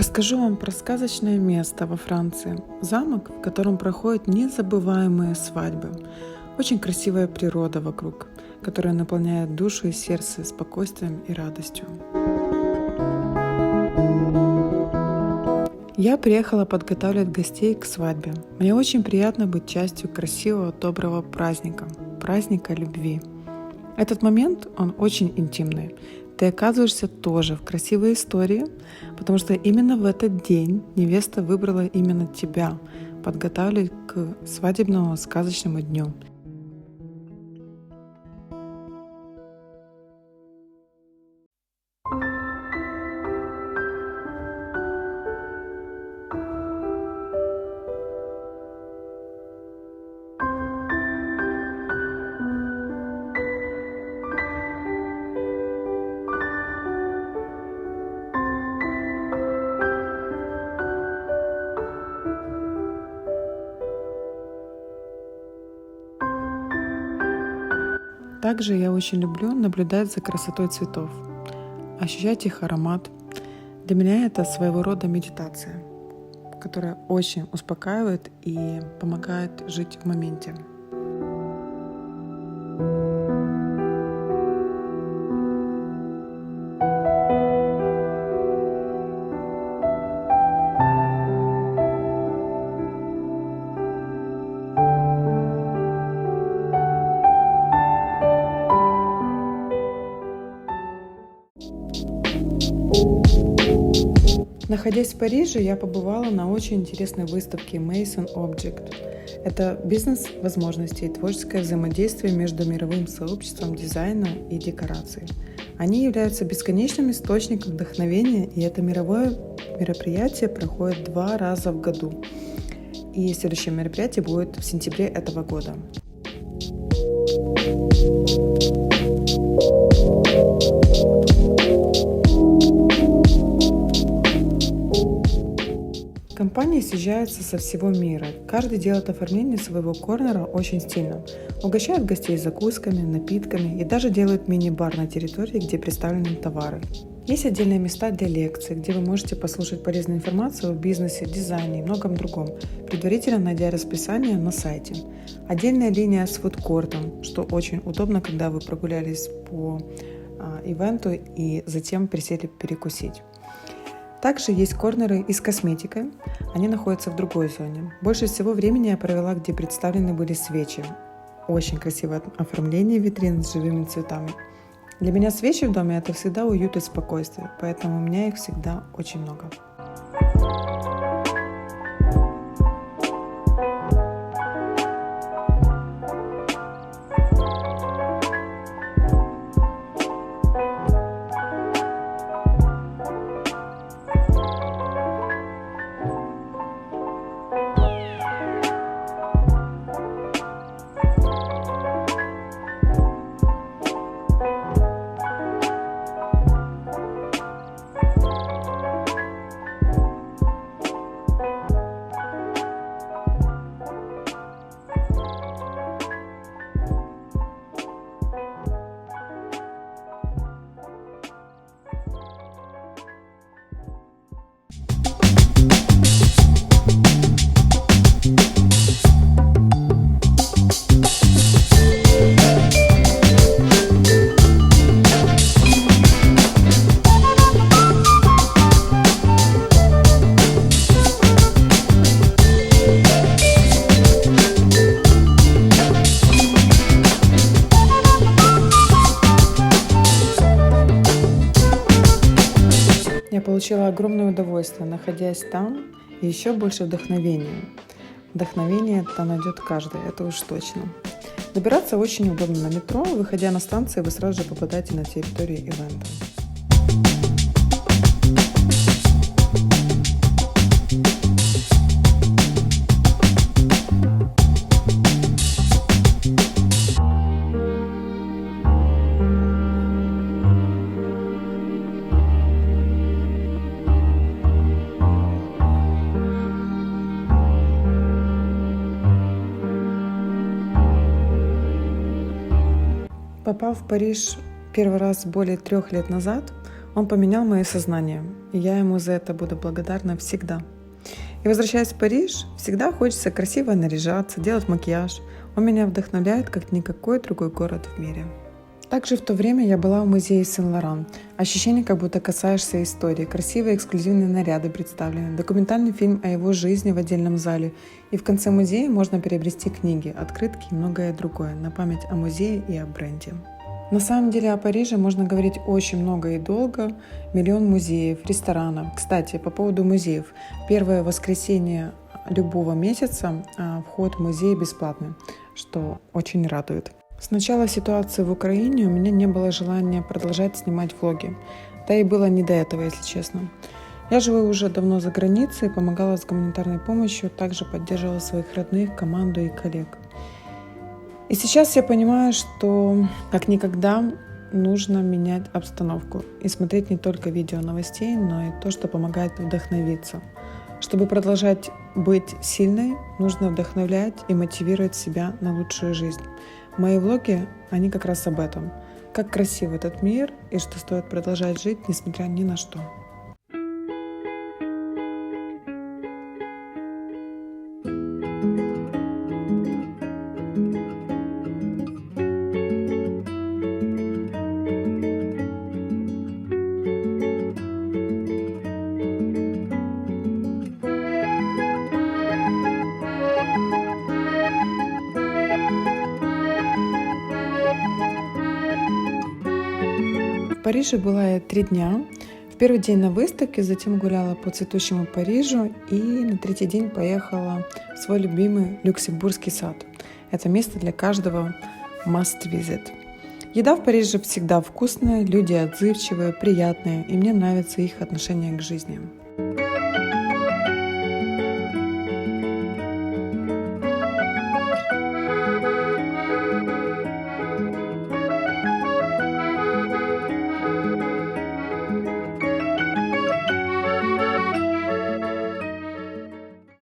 Расскажу вам про сказочное место во Франции. Замок, в котором проходят незабываемые свадьбы. Очень красивая природа вокруг, которая наполняет душу и сердце спокойствием и радостью. Я приехала подготавливать гостей к свадьбе. Мне очень приятно быть частью красивого, доброго праздника, праздника любви. Этот момент, он очень интимный. Ты оказываешься тоже в красивой истории, потому что именно в этот день невеста выбрала именно тебя подготавливать к свадебному сказочному дню. Также я очень люблю наблюдать за красотой цветов, ощущать их аромат. Для меня это своего рода медитация, которая очень успокаивает и помогает жить в моменте. Находясь в Париже, я побывала на очень интересной выставке Maison Object. Это бизнес возможностей и творческое взаимодействие между мировым сообществом дизайна и декораций. Они являются бесконечным источником вдохновения, и это мировое мероприятие проходит 2 раза в году. И следующее мероприятие будет в сентябре этого года. Компании съезжаются со всего мира. Каждый делает оформление своего корнера очень стильно. Угощает гостей закусками, напитками и даже делает мини-бар на территории, где представлены товары. Есть отдельные места для лекций, где вы можете послушать полезную информацию о бизнесе, дизайне и многом другом, предварительно найдя расписание на сайте. Отдельная линия с фудкортом, что очень удобно, когда вы прогулялись по ивенту и затем присели перекусить. Также есть корнеры и с косметикой, они находятся в другой зоне. Больше всего времени я провела, где представлены были свечи. Очень красивое оформление витрин с живыми цветами. Для меня свечи в доме – это всегда уют и спокойствие, поэтому у меня их всегда очень много. Я получила огромное удовольствие, находясь там, и еще больше вдохновения. Вдохновение там найдет каждый, это уж точно. Добираться очень удобно на метро. Выходя на станции, вы сразу же попадаете на территорию ивента. Попав в Париж первый раз более 3 лет назад, Он поменял мое сознание, и я ему за это буду благодарна всегда. И возвращаясь в Париж, всегда хочется красиво наряжаться, делать макияж. Он меня вдохновляет, как никакой другой город в мире. Также в то время я была в музее Сен-Лоран. Ощущение, как будто касаешься истории. Красивые эксклюзивные наряды представлены, документальный фильм о его жизни в отдельном зале. И в конце музея можно приобрести книги, открытки и многое другое на память о музее и о бренде. На самом деле о Париже можно говорить очень много и долго. Миллион музеев, ресторанов. Кстати, по поводу музеев. Первое воскресенье любого месяца вход в музей бесплатный, что очень радует. С начала ситуации в Украине у меня не было желания продолжать снимать влоги. Да и было не до этого, если честно. Я живу уже давно за границей, помогала с гуманитарной помощью, также поддерживала своих родных, команду и коллег. И сейчас я понимаю, что как никогда нужно менять обстановку и смотреть не только видео новостей, но и то, что помогает вдохновиться. Чтобы продолжать быть сильной, нужно вдохновлять и мотивировать себя на лучшую жизнь. Мои влоги, они как раз об этом. Как красив этот мир и что стоит продолжать жить, несмотря ни на что. В Париже была я 3 дня. В первый день на выставке, затем гуляла по цветущему Парижу и на третий день поехала в свой любимый Люксембургский сад. Это место для каждого must visit. Еда в Париже всегда вкусная, люди отзывчивые, приятные, и мне нравится их отношение к жизни.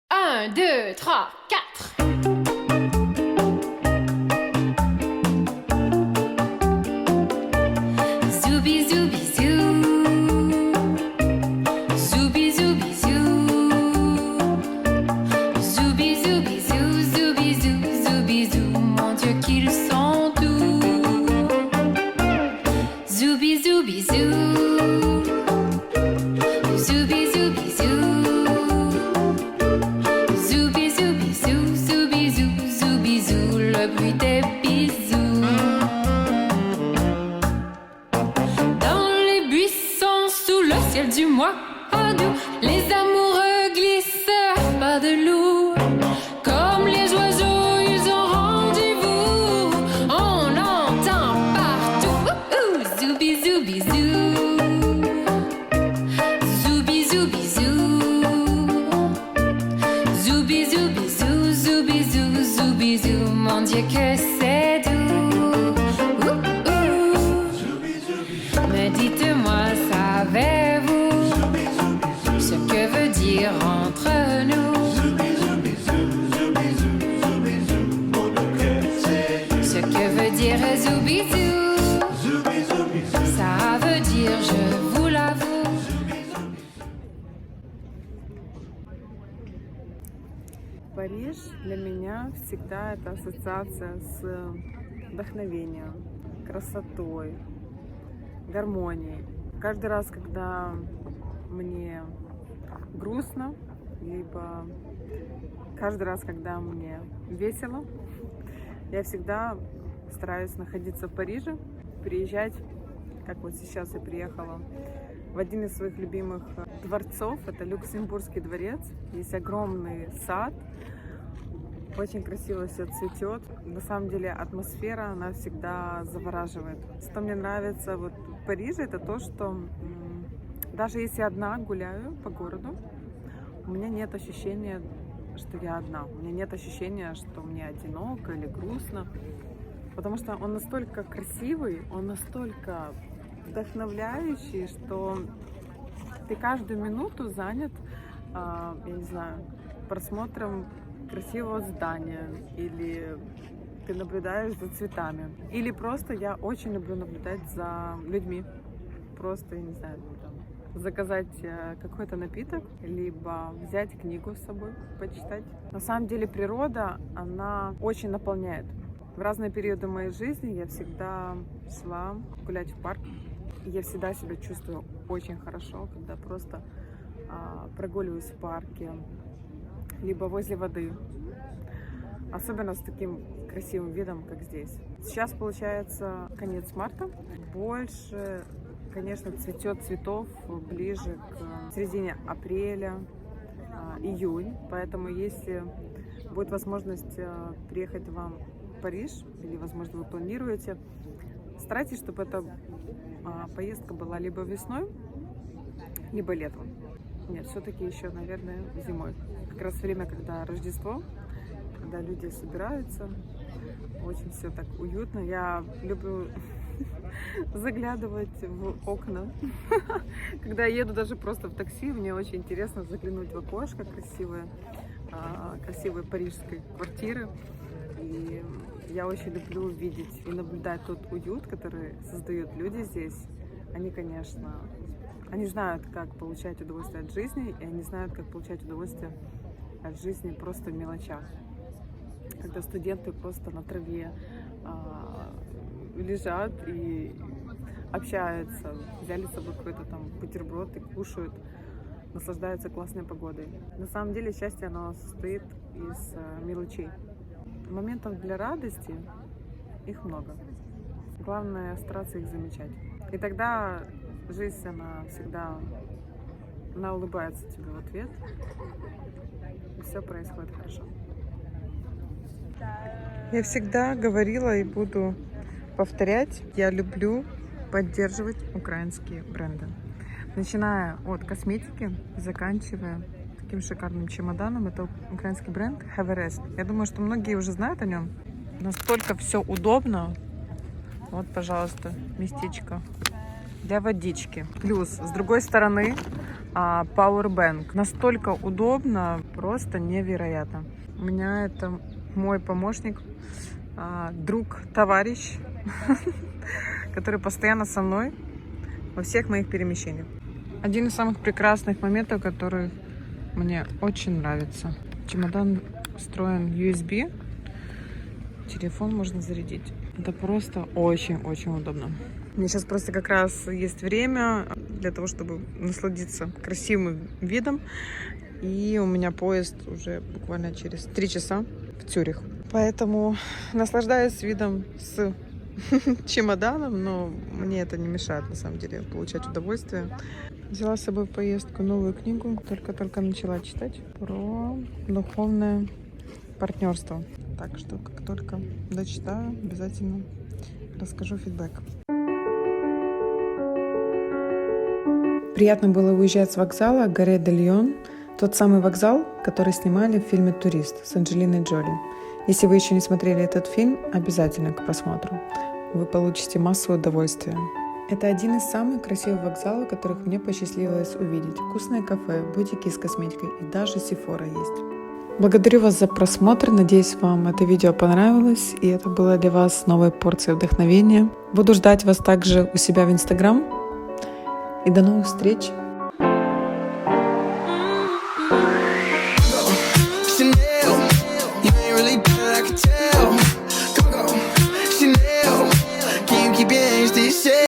Un, deux, trois, quatre. Zoubi zoubi zou. Zoubi zoubi zou. Zoubi zoubi zou, zoubi zou, zoubi zou. Mon Dieu qu'ils sont doux. Zoubi zoubi zou. Zoubi zoubi zou. Zoubi zoubi zou, zoubi zou, zoubi zou, le bruit des bisous. Dans les buissons, sous le ciel du mois d'août, les amoureux glissent pas de loup. Comme les oiseaux, ils ont rendez-vous. On l'entend partout. Zoubi zoubi zou. Zoubi zoubi zou. Zoubi zoubi zou, zoubi zou, zoubi zou, mon Dieu que c'est doux. Mais dites-moi, savez-vous ce que veut dire entre nous? Ce que veut dire zoubi zou? Ça veut dire je vous l'avoue. Париж для меня всегда это ассоциация с вдохновением, красотой, гармонией. Каждый раз, когда мне грустно, либо каждый раз, когда мне весело, я всегда стараюсь находиться в Париже, приезжать, как вот сейчас я приехала, в один из своих любимых дворцов, это Люксембургский дворец. Есть огромный сад, очень красиво все цветет. На самом деле атмосфера, она всегда завораживает. Что мне нравится вот в Париже, это то, что даже если одна гуляю по городу, у меня нет ощущения, что я одна. У меня нет ощущения, что мне одиноко или грустно. Потому что он настолько красивый, он настолько вдохновляющий, что ты каждую минуту занят, я не знаю, просмотром красивого здания, или ты наблюдаешь за цветами, или просто я очень люблю наблюдать за людьми. просто, я не знаю, там, заказать какой-то напиток, либо взять книгу с собой, почитать. На самом деле природа, она очень наполняет. В разные периоды моей жизни я всегда шла гулять в парк. И я всегда себя чувствую очень хорошо, когда просто прогуливаюсь в парке, либо возле воды. Особенно с таким красивым видом, как здесь. Сейчас получается конец марта. Больше, конечно, цветет цветов ближе к середине апреля, июнь. Поэтому если будет возможность приехать вам в Париж, или, возможно, вы планируете, старайтесь, чтобы эта поездка была либо весной, либо летом. Нет, все-таки еще, наверное, зимой. Как раз время, когда Рождество, когда люди собираются, очень все так уютно. Я люблю заглядывать в окна. Когда я еду даже просто в такси, мне очень интересно заглянуть в окошко красивые парижские квартиры. И я очень люблю видеть и наблюдать тот уют, который создают люди здесь. Они, конечно, они знают, как получать удовольствие от жизни, и они знают, как получать удовольствие от жизни просто в мелочах. Когда студенты просто на траве лежат и общаются, взяли с собой какой-то там бутерброд и кушают, наслаждаются классной погодой. На самом деле счастье, оно состоит из мелочей. Моментов для радости их много. Главное стараться их замечать. И тогда жизнь, она улыбается тебе в ответ. И все происходит хорошо. Я всегда говорила и буду повторять, я люблю поддерживать украинские бренды. Начиная от косметики, заканчивая таким шикарным чемоданом. Это украинский бренд Everest. Я думаю, что многие уже знают о нем. Настолько все удобно. Вот, пожалуйста, местечко для водички. Плюс, с другой стороны, Powerbank. Настолько удобно, просто невероятно. У меня это мой помощник, друг, товарищ, который постоянно со мной во всех моих перемещениях. Один из самых прекрасных моментов, который мне очень нравится. Чемодан встроен USB. Телефон можно зарядить. Это просто очень-очень удобно. Мне сейчас просто как раз есть время для того, чтобы насладиться красивым видом. И у меня поезд уже буквально через 3 часа в Цюрих. Поэтому наслаждаюсь видом с чемоданом, но мне это не мешает, на самом деле, получать удовольствие. Взяла с собой в поездку новую книгу, только начала читать про духовное партнерство. Так что, как только дочитаю, обязательно расскажу фидбэк. Приятно было уезжать с вокзала Гаре де Лион, тот самый вокзал, который снимали в фильме «Турист» с Анджелиной Джоли. Если вы еще не смотрели этот фильм, обязательно к просмотру. Вы получите массу удовольствия. Это один из самых красивых вокзалов, которых мне посчастливилось увидеть. Вкусное кафе, бутики с косметикой и даже Sephora есть. Благодарю вас за просмотр. Надеюсь, вам это видео понравилось, и это было для вас новой порцией вдохновения. Буду ждать вас также у себя в Instagram. И до новых встреч!